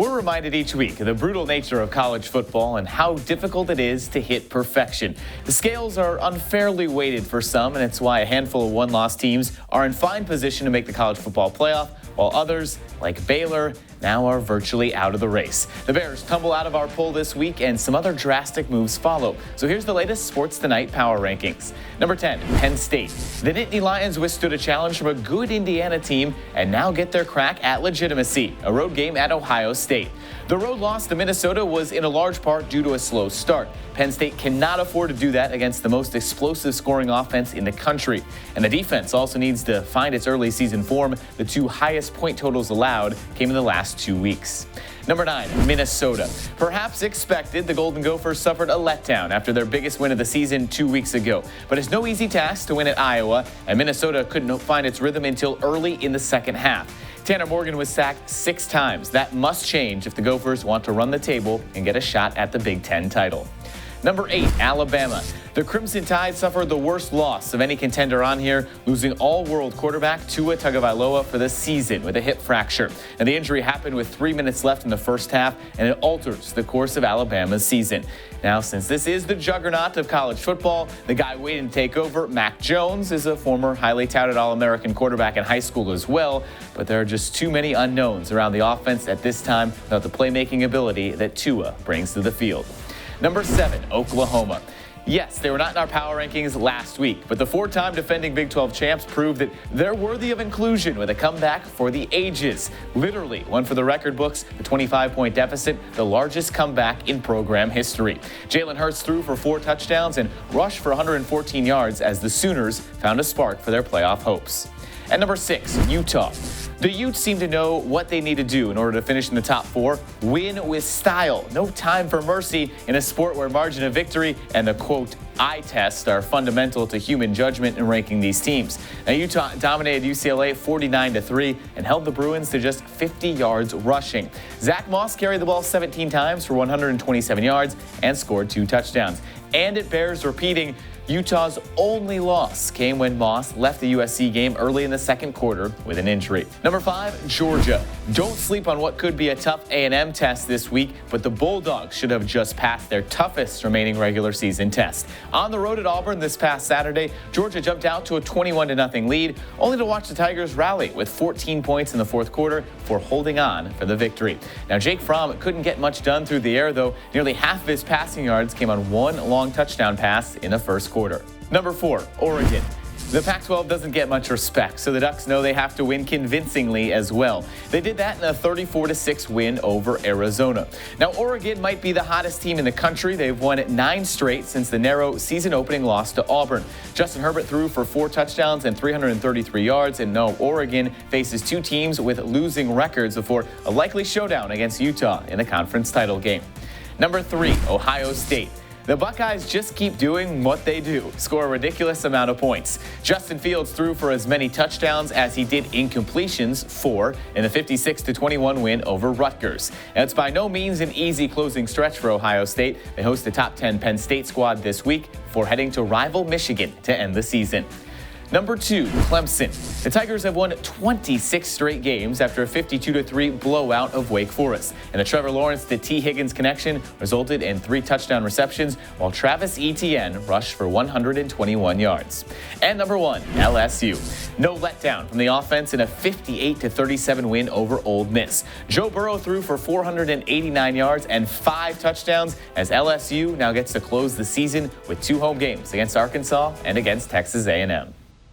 We're reminded each week of the brutal nature of college football and how difficult it is to hit perfection. The scales are unfairly weighted for some, and it's why a handful of one-loss teams are in fine position to make the college football playoff, while others, like Baylor, now are virtually out of the race. The Bears tumble out of our poll this week, and some other drastic moves follow. So here's the latest Sports Tonight Power Rankings. Number 10, Penn State. The Nittany Lions withstood a challenge from a good Indiana team and now get their crack at legitimacy, a road game at Ohio State. The road loss to Minnesota was in a large part due to a slow start. Penn State cannot afford to do that against the most explosive scoring offense in the country. And the defense also needs to find its early season form. The two highest point totals allowed came in the last 2 weeks. Number 9, Minnesota. Perhaps expected, the Golden Gophers suffered a letdown after their biggest win of the season 2 weeks ago. But it's no easy task to win at Iowa, and Minnesota couldn't find its rhythm until early in the second half. Tanner Morgan was sacked 6 times. That must change if the Gophers want to run the table and get a shot at the Big Ten title. Number 8, Alabama. The Crimson Tide suffered the worst loss of any contender on here, losing all-world quarterback Tua Tagovailoa for the season with a hip fracture. And the injury happened with 3 minutes left in the first half, and it alters the course of Alabama's season. Now, since this is the juggernaut of college football, the guy waiting to take over, Mac Jones, is a former highly touted All-American quarterback in high school as well, but there are just too many unknowns around the offense at this time without the playmaking ability that Tua brings to the field. Number 7, Oklahoma. Yes, they were not in our power rankings last week, but the 4-time defending Big 12 champs proved that they're worthy of inclusion with a comeback for the ages. Literally, one for the record books, the 25-point deficit, the largest comeback in program history. Jalen Hurts threw for 4 touchdowns and rushed for 114 yards as the Sooners found a spark for their playoff hopes. And number 6, Utah. The Utes seem to know what they need to do in order to finish in the top 4. Win with style. No time for mercy in a sport where margin of victory and the, quote, eye test are fundamental to human judgment in ranking these teams. Now, Utah dominated UCLA 49-3 and held the Bruins to just 50 yards rushing. Zach Moss carried the ball 17 times for 127 yards and scored 2 touchdowns. And it bears repeating, Utah's only loss came when Moss left the USC game early in the second quarter with an injury. Number 5, Georgia. Don't sleep on what could be a tough A&M test this week, but the Bulldogs should have just passed their toughest remaining regular season test. On the road at Auburn this past Saturday, Georgia jumped out to a 21-0 lead, only to watch the Tigers rally with 14 points in the fourth quarter before holding on for the victory. Now, Jake Fromm couldn't get much done through the air, though. Nearly half of his passing yards came on one long touchdown pass in the first quarter. Number 4, Oregon. The Pac-12 doesn't get much respect, so the Ducks know they have to win convincingly as well. They did that in a 34-6 win over Arizona. Now, Oregon might be the hottest team in the country. They've won 9 straight since the narrow season-opening loss to Auburn. Justin Herbert threw for 4 touchdowns and 333 yards, and now Oregon faces 2 teams with losing records before a likely showdown against Utah in the conference title game. Number 3, Ohio State. The Buckeyes just keep doing what they do, score a ridiculous amount of points. Justin Fields threw for as many touchdowns as he did incompletions, 4, in the 56-21 win over Rutgers. Now, it's by no means an easy closing stretch for Ohio State. They host the top 10 Penn State squad this week before heading to rival Michigan to end the season. Number 2, Clemson. The Tigers have won 26 straight games after a 52-3 blowout of Wake Forest. And the Trevor Lawrence to T. Higgins connection resulted in 3 touchdown receptions, while Travis Etienne rushed for 121 yards. And number 1, LSU. No letdown from the offense in a 58-37 win over Ole Miss. Joe Burrow threw for 489 yards and 5 touchdowns as LSU now gets to close the season with 2 home games against Arkansas and against Texas A&M.